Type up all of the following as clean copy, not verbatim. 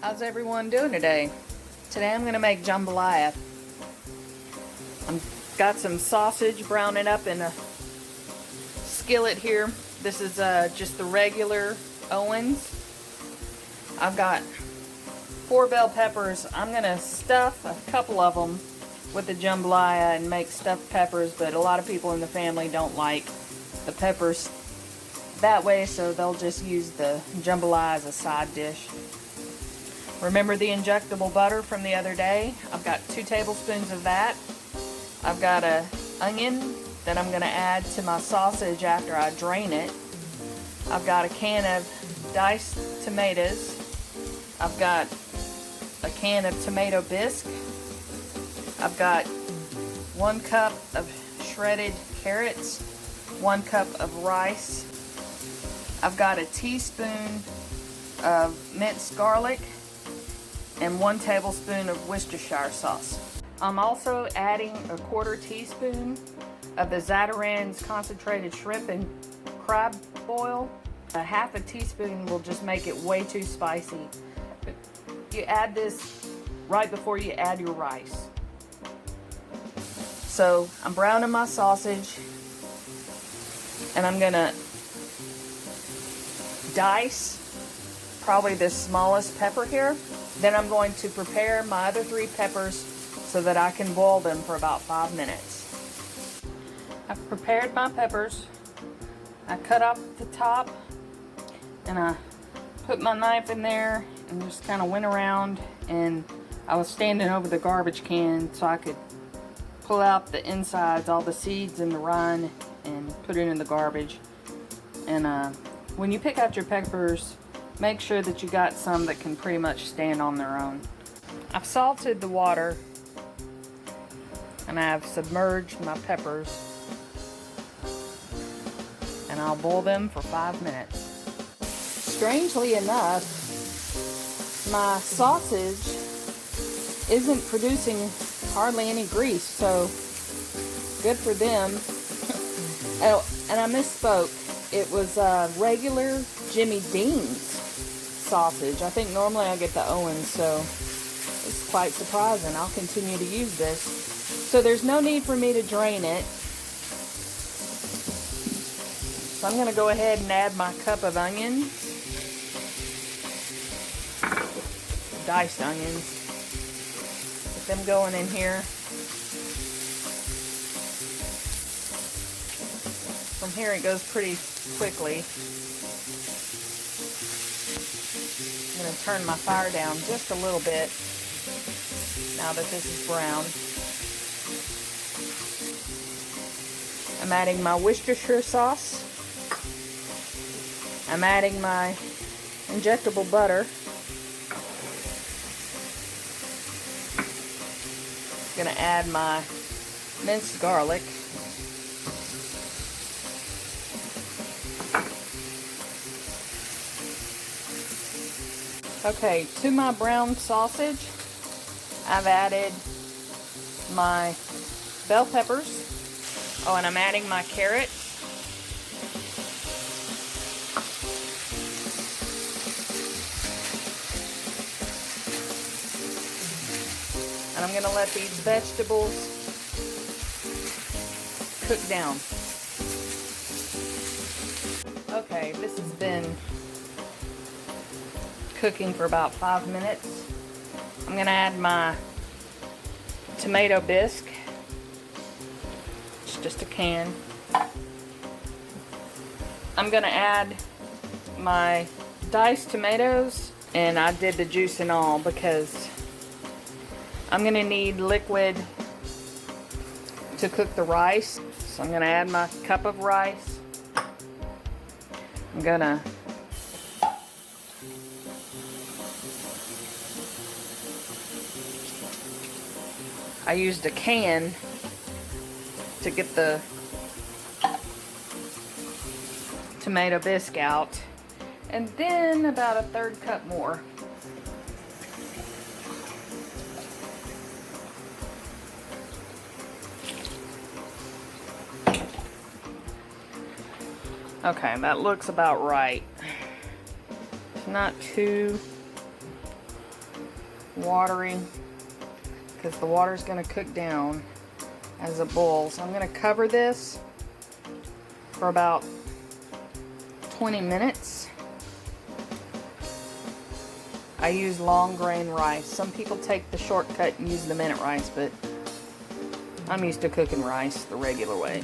How's everyone doing today? Today I'm going to make jambalaya. I've got some sausage browning up in a skillet here. This is just the regular Owens. I've got 4 bell peppers. I'm going to stuff a couple of them with the jambalaya and make stuffed peppers, but a lot of people in the family don't like the peppers that way, so they'll just use the jambalaya as a side dish. Remember the injectable butter from the other day? I've got 2 tablespoons of that. I've got an onion that I'm going to add to my sausage after I drain it. I've got a can of diced tomatoes. I've got a can of tomato bisque. I've got 1 cup of shredded carrots, 1 cup of rice. I've got a teaspoon of minced garlic and 1 tablespoon of Worcestershire sauce. I'm also adding a 1/4 teaspoon of the Zatarains concentrated shrimp and crab oil. A 1/2 teaspoon will just make it way too spicy. But you add this right before you add your rice. So I'm browning my sausage, and I'm gonna dice probably the smallest pepper here. Then I'm going to prepare my other 3 peppers so that I can boil them for about 5 minutes. I've prepared my peppers. I cut off the top and I put my knife in there and just kind of went around, and I was standing over the garbage can so I could pull out the insides, all the seeds and the rind, and put it in the garbage. And when you pick out your peppers, make sure that you got some that can pretty much stand on their own. I've salted the water and I've submerged my peppers, and I'll boil them for 5 minutes. Strangely enough, my sausage isn't producing hardly any grease, so good for them. Oh, and I misspoke. It was regular Jimmy Dean's sausage. I think normally I get the Owens, so it's quite surprising. I'll continue to use this. So there's no need for me to drain it. So I'm going to go ahead and add my cup of onions. Diced onions. Get them going in here. From here it goes pretty quickly. I'm going to turn my fire down just a little bit now that this is brown. I'm adding my Worcestershire sauce. I'm adding my injectable butter. I'm going to add my minced garlic. Okay, to my brown sausage, I've added my bell peppers. Oh, and I'm adding my carrot. And I'm going to let these vegetables cook down. Okay, this has been cooking for about 5 minutes. I'm going to add my tomato bisque. It's just a can. I'm going to add my diced tomatoes, and I did the juice and all because I'm going to need liquid to cook the rice. So I'm going to add my cup of rice. I'm going to I used a can to get the tomato bisque out, and then about a 1/3 cup more. Okay, that looks about right. It's not too watery because the water's going to cook down as it boils. So I'm going to cover this for about 20 minutes. I use long grain rice. Some people take the shortcut and use the minute rice, but I'm used to cooking rice the regular way.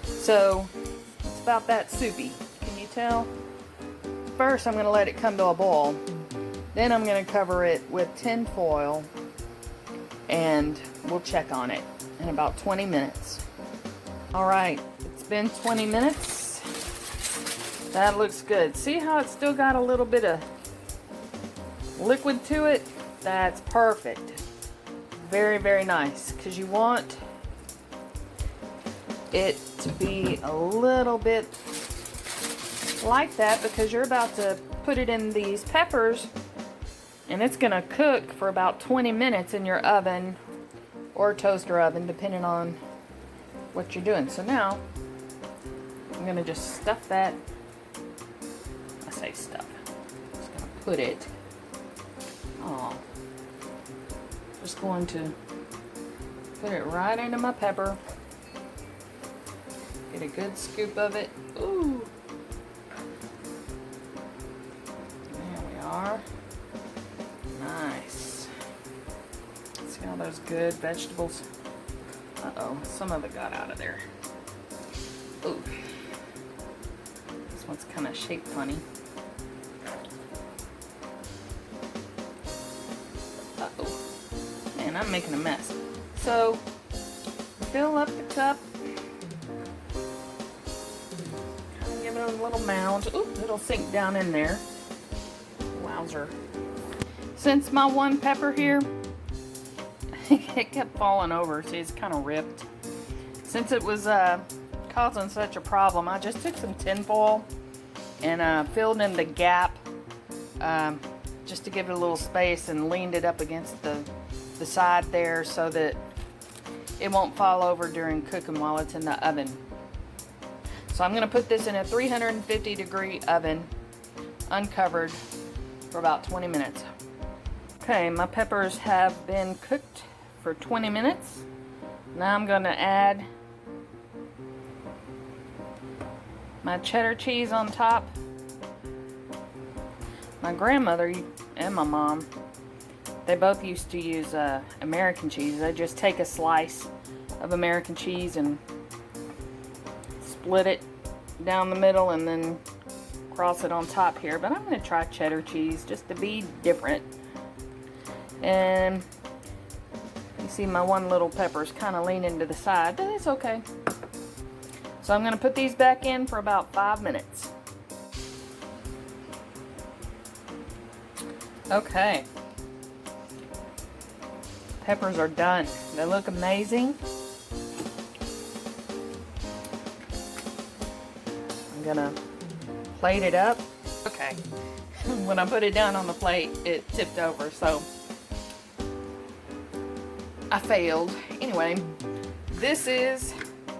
So it's about that soupy. Can you tell? First I'm going to let it come to a boil. Then I'm going to cover it with tin foil and we'll check on it in about 20 minutes. Alright, it's been 20 minutes. That looks good. See how it's still got a little bit of liquid to it? That's perfect. Very, very nice, because you want it to be a little bit like that because you're about to put it in these peppers and it's going to cook for about 20 minutes in your oven or toaster oven, depending on what you're doing. So now I'm going to just stuff that. I say stuff. I'm just going to put it. Just going to put it right into my pepper. Get a good scoop of it. Ooh. There we are. Nice. See all those good vegetables? Uh-oh, some of it got out of there. Ooh. This one's kind of shaped funny. Uh-oh. Man, I'm making a mess. So, fill up the cup. Kind of give it a little mound. Ooh, it'll sink down in there. Wowzer. Since my one pepper here, it kept falling over. See, it's kind of ripped. Since it was causing such a problem, I just took some tin foil and filled in the gap just to give it a little space and leaned it up against the side there so that it won't fall over during cooking while it's in the oven. So I'm going to put this in a 350-degree oven, uncovered, for about 20 minutes. Okay, my peppers have been cooked for 20 minutes. Now I'm going to add my cheddar cheese on top. My grandmother and my mom, they both used to use American cheese. They just take a slice of American cheese and split it down the middle and then cross it on top here. But I'm going to try cheddar cheese just to be different. And you see my one little pepper's kind of leaning to the side, but it's okay. So I'm going to put these back in for about 5 minutes. Okay. Peppers are done. They look amazing. I'm going to plate it up. Okay. When I put it down on the plate, it tipped over, so I failed. Anyway, this is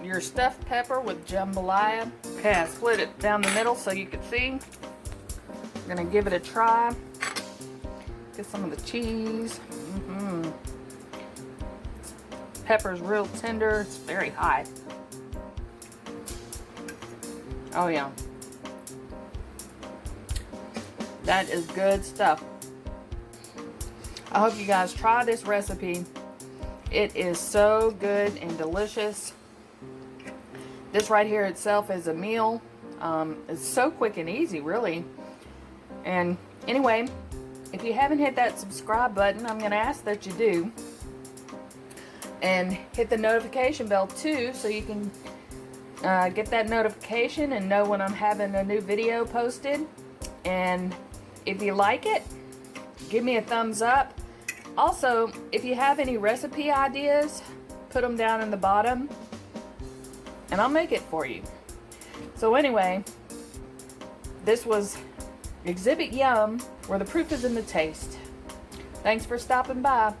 your stuffed pepper with jambalaya. Okay, I split it down the middle so you can see. I'm gonna give it a try. Get some of the cheese. Pepper's real tender. It's very high. Oh yeah. That is good stuff. I hope you guys try this recipe. It is so good and delicious. This right here itself is a meal. It's so quick and easy, really. And anyway, if you haven't hit that subscribe button, I'm going to ask that you do. And hit the notification bell too, so you can get that notification and know when I'm having a new video posted. And if you like it, give me a thumbs up. Also, if you have any recipe ideas, put them down in the bottom and I'll make it for you. So anyway, this was Exhibit Yum, where the proof is in the taste. Thanks for stopping by.